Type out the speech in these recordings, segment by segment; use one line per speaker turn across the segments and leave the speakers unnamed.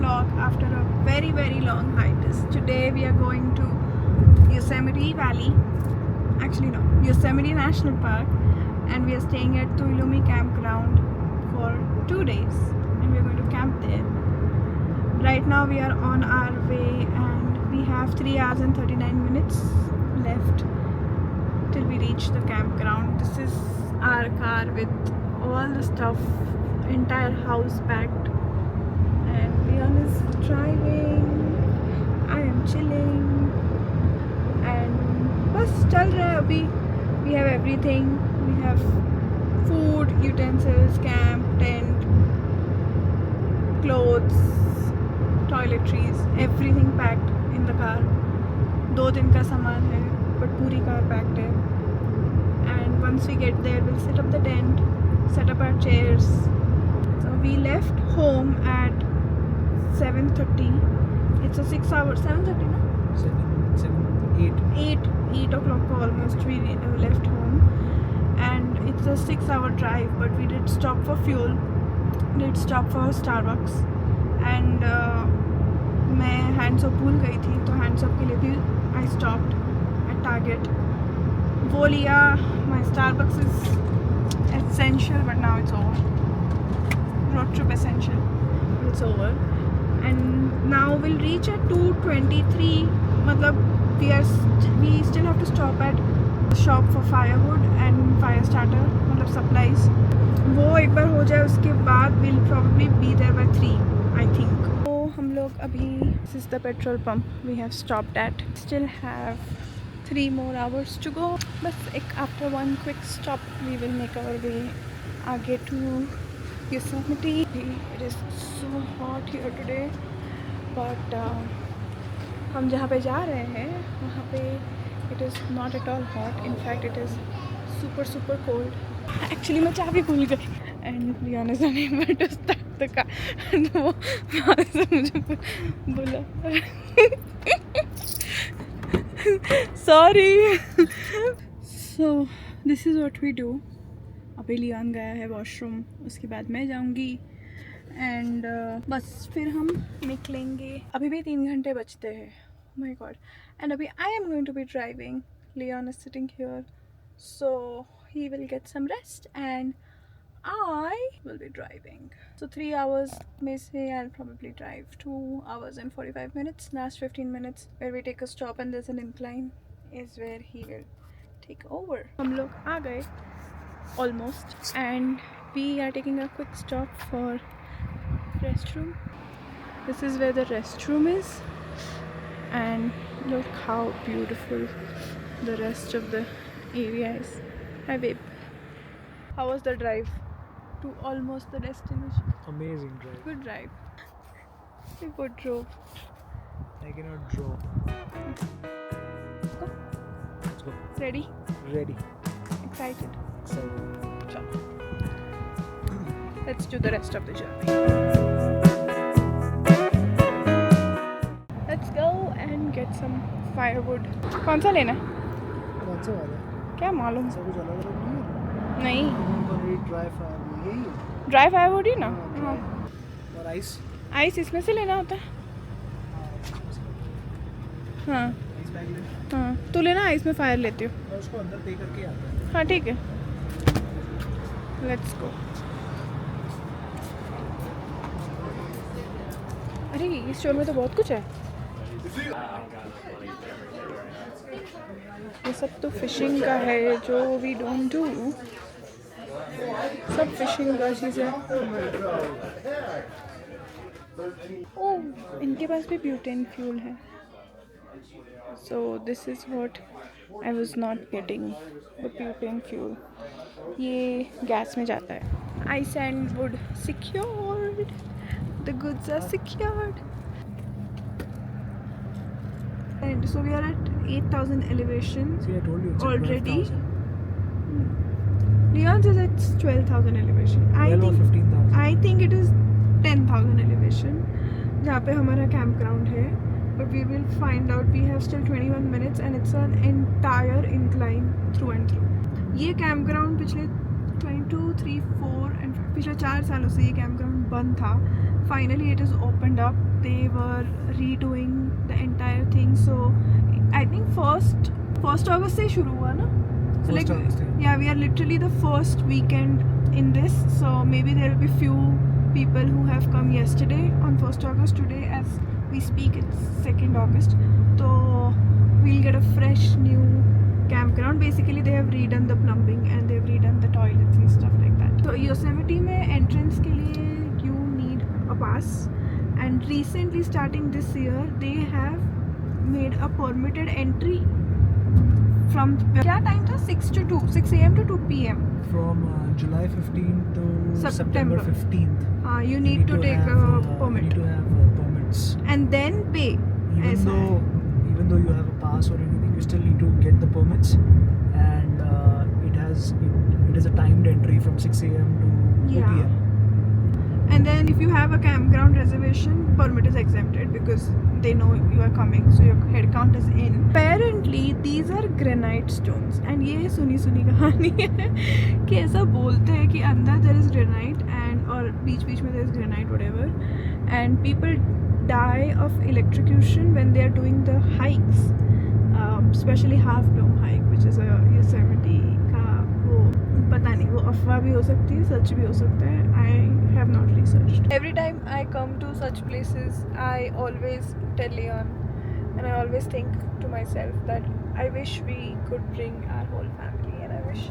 vlog after a very long hiatus. Today we are going to Yosemite Valley, actually no, Yosemite National Park, and we are staying at Tuilumne Campground for 2 days and we are going to camp there. Right now we are on our way and we have 3 hours and 39 minutes left till we reach the campground. This is our car with all the stuff, entire house packed, and Leon is driving, I am chilling, and bas chal raha hai abhi. We have everything. We have food, utensils, camp, tent, clothes, toiletries, everything packed in the car. 2 दिन का सामान है, but पूरी car packed है. And once we get there, we'll set up the tent, set up our chairs. So we left home at 7:30. It's a 6 hour, 7:30 no? 8 o'clock almost we left home, and it's a 6 hour drive, but we did stop for fuel, did stop for Starbucks, and मैं hands up भूल गई थी तो hands up के लिए भी I stopped at Target. वो लिया. My Starbucks is essential, but now it's over. Road trip essential, but it's over. And now we'll reach at 2:23. मतलब we still have to stop at the shop for firewood and fire starter, मतलब supplies. वो एक बार हो जाए उसके बाद we'll probably be there by 3, I think. तो हम लोग अभी, this is the petrol pump we have stopped at. Still have 3 more hours to go. But after one quick stop, we will make our way आगे to Yosemite. It is so hot here today, but हम जहाँ पे जा रहे हैं वहाँ पे it is not at all hot. In fact, it is super cold. Actually मैं चाबी भूल गई and Leon is unable to start the car. And वो वहाँ से मुझे बोला sorry. So this is what we do. अभी लियान गया है वॉशरूम, उसके बाद मैं जाऊंगी एंड बस फिर हम निकलेंगे. अभी भी 3 घंटे बचते हैं. My god. एंड अभी I am going to be driving. Lian is sitting here, so he will get some rest and I will be driving. So 3 hours में से I'll probably drive 2 hours and 45 minutes. Last 15 minutes where we take a stop and there's an incline is where he will take over. हम लोग आ गए almost, and we are taking a quick stop for restroom. This is where the restroom is, and look how beautiful the rest of the area is. Hi babe, how was the drive to almost the destination?
Amazing drive.
Good drive. We both drove.
I cannot draw.
Go.
Let's go.
Ready?
Ready.
Excited?
Excited.
Chalo. Let's do the rest of the journey. Let's go and get some firewood. कौन सा लेना?
कौन सा वाला?
क्या मालूम?
सब कुछ अलग अलग नहीं है?
नहीं,
ड्राई फायर यही है.
ड्राई फायरवुड ही ना. हाँ.
और आइस.
आइस इसमें से लेना होता है. हाँ
आइस बैग ले.
हाँ, तू लेना, आइस में फायर लेती हूँ.
मैं उसको अंदर पे करके आता हूँ.
हाँ ठीक है, लेट्स गो. अरे इस स्टोर में तो बहुत कुछ है. ये सब तो फिशिंग का है जो वी डोंट डू. सब फिशिंग का चीज़ है. ओह, इनके पास भी ब्यूटेन फ्यूल है. So this is what I was not getting, the butane fuel. ये गैस में जाता है. Ice and wood secured. The goods are secured. And so we are at 8,000 elevation.
See, I told you it's
already.
12,000.
Leon says it's 12,000 elevation.
12 or 15,000.
I think it is 10,000 elevation जहाँ पे हमारा campground है. But we will find out. We have still 21 minutes and it's an entire incline through and through. ये campground पिछले 22, 3, 4 and पिछले 4 सालों से ये campground बंद था. finally it is opened up. They were redoing the entire thing, so I think first August से शुरू हुआ ना? So
First August,
yeah, we are literally the first weekend in this, so maybe there will be few people who have come yesterday on 1st August. Today as we speak it's 2nd August, so we'll get a fresh new campground. Basically they have redone the plumbing and they've redone the toilets and stuff like that. So Yosemite में entrance के लिए you need a pass, and recently starting this year they have made a permitted entry from क्या time था? 6 a.m. to 2 p.m.
From July 15th to
September.
September 15th.
You need to take
have,
a
You
permit
need to have permits.
and then pay.
Even
ऐसा है.
though you have a pass or anything, you still need to get the permits, and it is a timed entry from 6 a.m. to 2
Yeah.
p.m.
And then if you have a campground reservation, permit is exempted because they know you are coming, so your head count is in. Apparently these are granite stones, and ये सुनी कहानी है कि ऐसा बोलते हैं कि अंदर there is granite and और बीच में there is granite whatever, and people die of electrocution when they are doing the hikes, especially half dome hike which is a Yosemite का वो पता नहीं, वो अफवाह भी हो सकती है, सच भी हो सकता है. I have not researched. Every time I come to such places, I always tell Leon, and I always think to myself that I wish we could bring our whole family, and I wish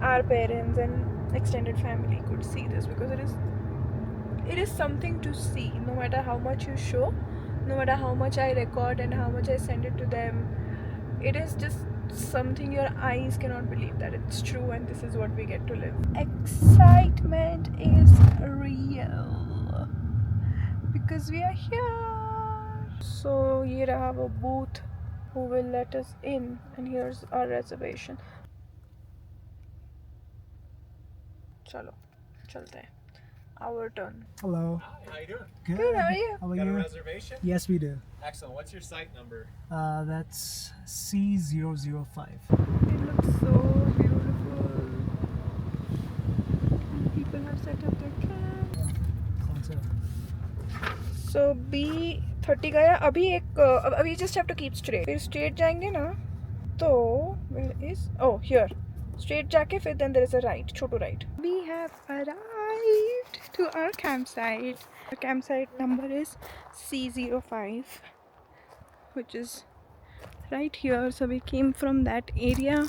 our parents and extended family could see this, because it is something to see. No matter how much you show, no matter how much I record and how much I send it to them, it is just something your eyes cannot believe that it's true, and this is what we get to live. Excitement is real because we are here. So ये रहा वो booth who will let us in, and here's our reservation. चलो चलते हैं. Our turn.
Hello.
Hi, how you doing?
Good, how are you?
How are
Got a
you?
reservation?
Yes, we do.
Excellent. What's your site number?
That's C005.
It looks so beautiful. And people have set up their camp.
कौन सा?
So B30 गया. अभी अभी just have to keep straight. फिर straight जाएंगे ना, तो where is, oh here, straight जाके फिर then there is a right, Chhotu right. We have arrived to our campsite. The campsite number is C05, which is right here. So we came from that area,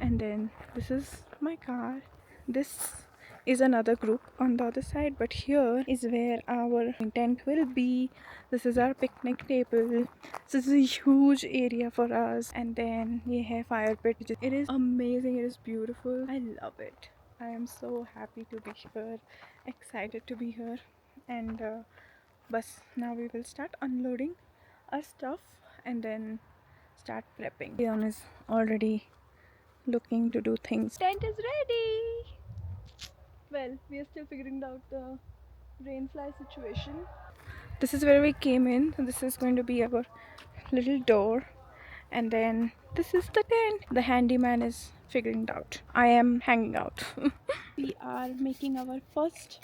and then this is my car. This is another group on the other side, but here is where our tent will be. This is our picnic table. This is a huge area for us, and then we have fire pit. It is amazing. It is beautiful. I love it. I am so happy to be here, excited to be here, and bus now we will start unloading our stuff and then start prepping. Leon is already looking to do things. Tent is ready. Well, we are still figuring out the rainfly situation. This is where we came in. This is going to be our little door, and then this is the tent. The handyman is figuring it out. I am hanging out. We are making our first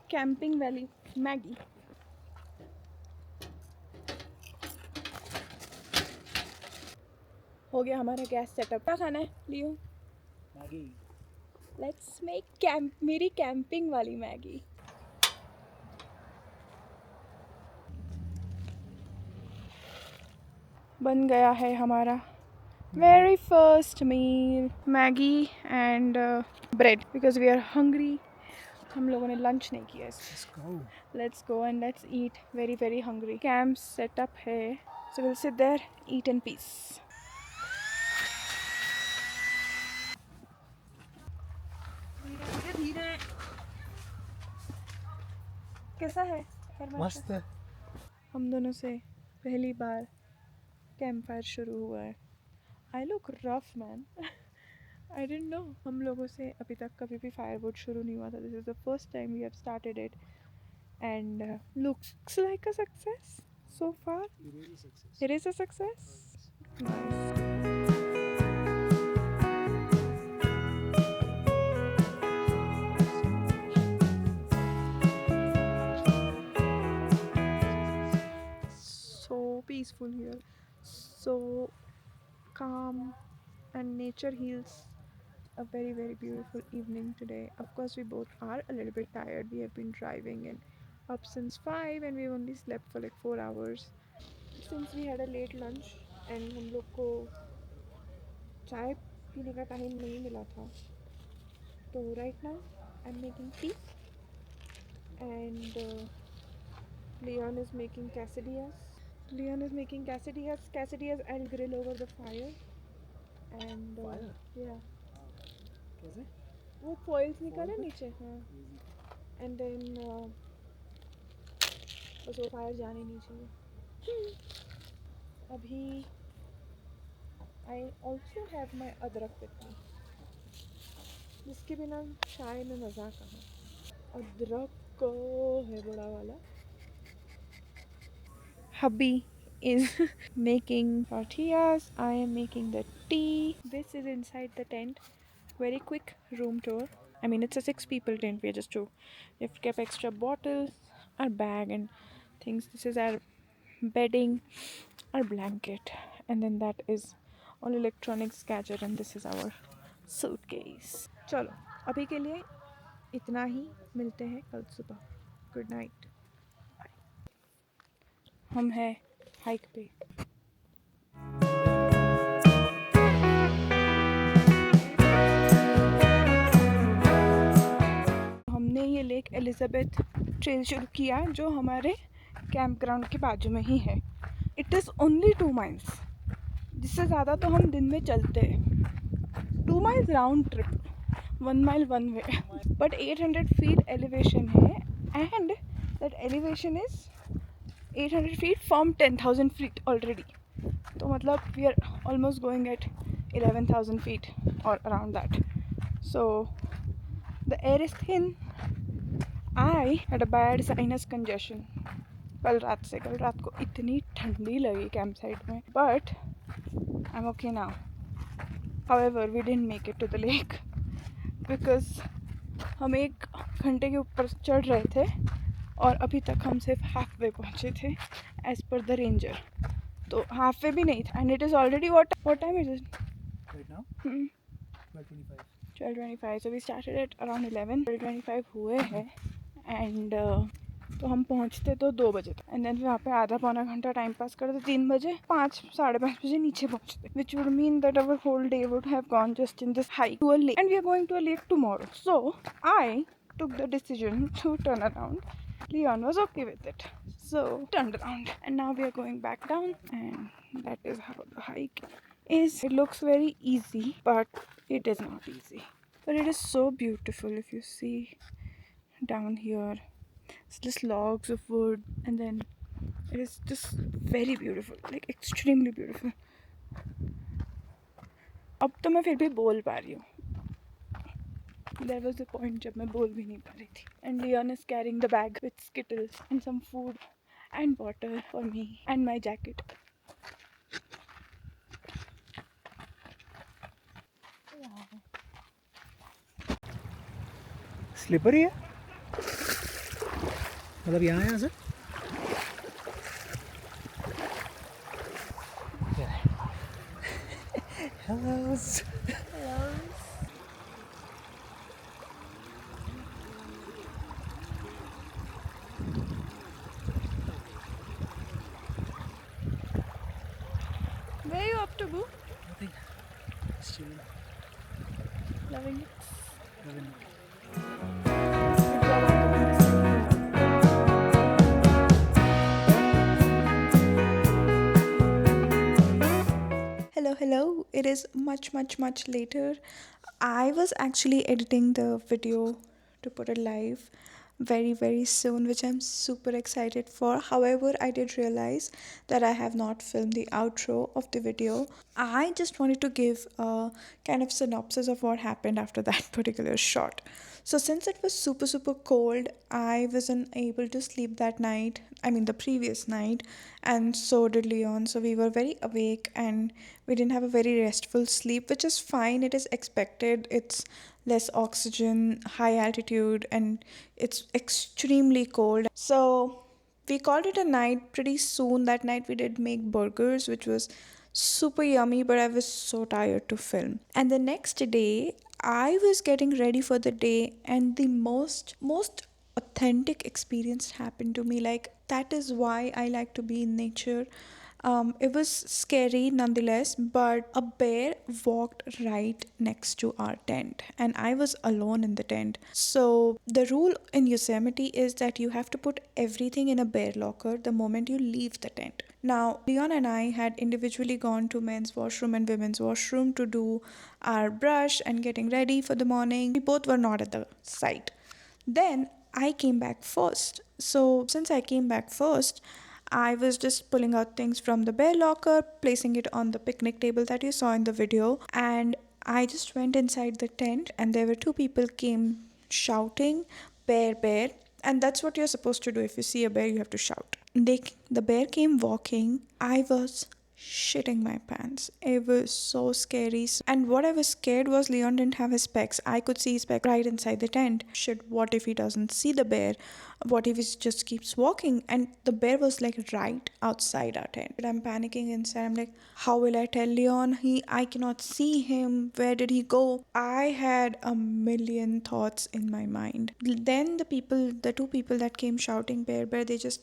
camping valley Maggie. हो गया हमारा gas setup. क्या खाना है Leo?
Maggie.
Let's make camp, मेरी camping वाली Maggi. बन गया है हमारा very first meal, Maggi and bread, because we are hungry. हम लोगों ने लंच नहीं किया.
Let's go.
Let's go and let's eat. Very very hungry. Camp setup है, so will sit there, eat in peace. धीरे. कैसा है?
मस्त है.
हम दोनों से पहली बार कैंप फायर शुरू हुआ है. I look rough man. I didn't know. हम लोगों से अभी तक कभी भी फायरवुड शुरू नहीं हुआ था. This is the first time we have started it, and looks like a success so far.
It is a success.
It is a success. Nice. peaceful here. So calm, and nature heals. A very, very beautiful evening today. Of course, we both are a little bit tired. We have been driving and up since 5, and we only slept for like 4 hours. Since we had a late lunch and हम लोग को चाय पीने का time नहीं मिला था, तो right now I'm making tea and Leon is making quesadillas. Quesadillas I'll grill over the fire and
Fire?
yeah,
कैसे?
वो foils निकाले
Foil पे?
नीचे, हाँ, and then बस वो फायर जाने नहीं चाहिए. अभी I also have my अदरक with me, जिसके बिना चाय में मज़ा कहाँ. अदरक है बड़ा वाला. Hubby is making tortillas. I am making the tea. This is inside the tent. Very quick room tour. I mean, it's a 6 people tent. We are just two. We've kept extra bottles, our bag, and things. This is our bedding, our blanket, and then that is all electronics gadget, and this is our suitcase. चलो अभी के लिए इतना ही. मिलते हैं कल सुबह. Good night. हम हैं हाइक पे. हमने ये लेक एलिजाबेथ ट्रेल शुरू किया जो हमारे कैंप ग्राउंड के बाजू में ही है. It is only 2 miles. जिससे ज़्यादा तो हम दिन में चलते हैं. 2 miles round trip, 1 mile one way. But 800 feet elevation है and that elevation is 800 feet from 10,000 feet already. तो मतलब we are almost going at 11,000 feet और around that. So the air is thin. I had a bad sinus congestion कल रात को इतनी ठंडी लगी कैंप साइट में. But I am okay now. However we didn't make it to the lake because हम 1 घंटे के ऊपर चढ़ रहे थे और अभी तक हम सिर्फ हाफ वे पहुँचे थे एज पर द रेंजर. तो हाफ वे भी नहीं था and it is already what time is it
Right now? 12:25.
12:25. So we started at around 11. 12:25 हुए हैं एंड तो हम पहुँचते तो 2 बजे तक एंड देन वहाँ पे आधा पौना घंटा टाइम पास करते 3 बजे 5 साढ़े 5 बजे नीचे पहुँचते, which would mean that our whole day would have gone just in this hike to a lake and we are going to a lake tomorrow. So I took the decision to turn around. Leon was okay with it, so turned around and now we are going back down and that is how the hike is. It looks very easy but it is not easy, but it is so beautiful. If you see down here, it's just logs of wood and then it is just very beautiful, like extremely beautiful. अब तो मैं फिर भी बोल पा रही हूँ. There was a point जब मैं बोल भी नहीं पा रही थी. And Leon is carrying the bag with Skittles and some food and water for me and my jacket.
Slippery है मतलब यहाँ से Hello.
Where are you up to, boo?
Nothing. Just chilling.
Loving it.
Loving it.
Good job on the mix. Hello. It is much later. I was actually editing the video to put it live very soon, which I'm super excited for. However, I did realize that I have not filmed the outro of the video. I just wanted to give a kind of synopsis of what happened after that particular shot. So since it was super cold, I wasn't able to sleep that night. I mean the previous night, and so did Leon. So we were very awake and we didn't have a very restful sleep, which is fine. It is expected. It's less oxygen, high altitude, and it's extremely cold. So We called it a night. Pretty soon that night we did make burgers, which was super yummy, but I was so tired to film. And the next day I was getting ready for the day, and the most authentic experience happened to me. Like, that is why I like to be in nature. It was scary nonetheless, but a bear walked right next to our tent, and I was alone in the tent. So, the rule in Yosemite is that you have to put everything in a bear locker the moment you leave the tent. Now, Leon and I had individually gone to men's washroom and women's washroom to do our brush and getting ready for the morning. We both were not at the site. Then I came back first. So, since I came back first, I was just pulling out things from the bear locker, placing it on the picnic table that you saw in the video, and I just went inside the tent, and there were two people came shouting, "Bear, bear." And that's what you're supposed to do. If you see a bear, you have to shout. The bear came walking. I was shitting my pants. It was so scary. And what I was scared was Leon didn't have his specs. I could see his specs right inside the tent. Shit, what if he doesn't see the bear? What if he just keeps walking? And the bear was like right outside our tent. I'm panicking inside. I'm like, how will I tell Leon? I cannot see him. Where did he go? I had a million thoughts in my mind. Then the two people that came shouting "Bear, bear," they just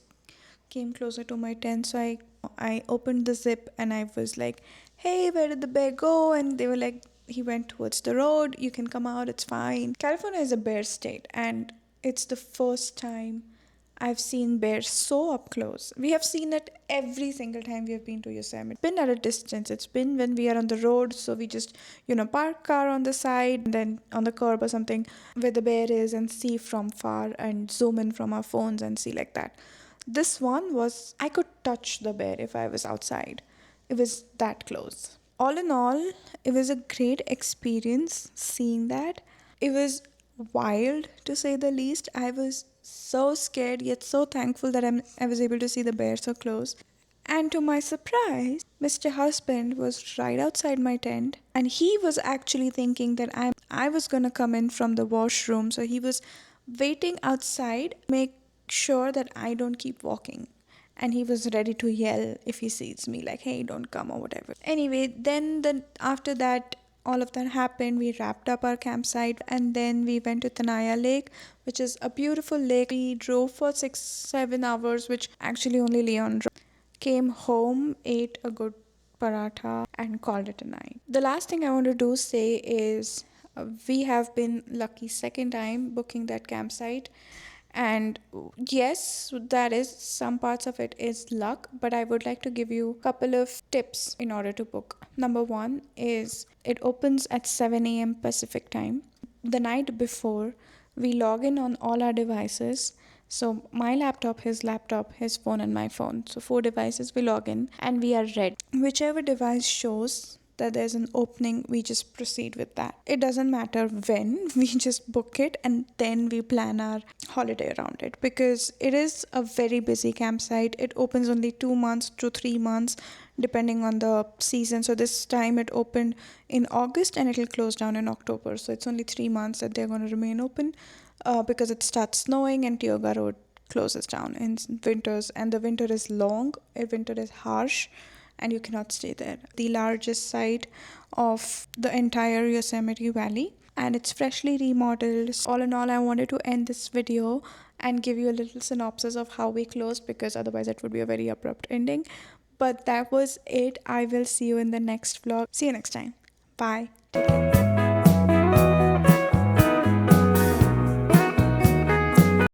came closer to my tent. So I opened the zip and I was like, "Hey, where did the bear go?" And they were like, "He went towards the road. You can come out. It's fine." California is a bear state, and it's the first time I've seen bears so up close. We have seen it every single time we have been to Yosemite. It's been at a distance. It's been when we are on the road, so we just, park car on the side and then on the curb or something where the bear is and see from far and zoom in from our phones and see like that. This one was, I could touch the bear if I was outside. It was that close. All in all, it was a great experience seeing that. It was wild, to say the least. I was so scared yet so thankful that I was able to see the bear so close. And to my surprise, Mr. Husband was right outside my tent, and he was actually thinking that I was gonna come in from the washroom, so he was waiting outside, make sure that I don't keep walking. And he was ready to yell if he sees me, like, "Hey, don't come," or whatever. Anyway, then after that, all of that happened. We wrapped up our campsite and then we went to Tenaya Lake, which is a beautiful lake. We drove for 6-7 hours, which actually only Leon drove. Came home, ate a good paratha, and called it a night. The last thing I want to do say is we have been lucky second time booking that campsite. And yes, that is, some parts of it is luck, but I would like to give you a couple of tips in order to book. Number one is it opens at 7 a.m. Pacific time. The night before, we log in on all our devices. So my laptop, his phone, and my phone. So 4 devices, we log in and we are ready. Whichever device shows that there's an opening, we just proceed with that. It doesn't matter when, we just book it and then we plan our holiday around it, because it is a very busy campsite. It opens only 2 months to 3 months depending on the season. So this time it opened in August and it'll close down in October. So it's only 3 months that they're going to remain open because it starts snowing and Tioga Road closes down in winters, and the winter is long, winter is harsh, and you cannot stay there. The largest site of the entire Yosemite Valley, and it's freshly remodeled. All in all, I wanted to end this video and give you a little synopsis of how we closed, because otherwise it would be a very abrupt ending. But that was it. I will see you in the next vlog. See you next time. Bye. Take care.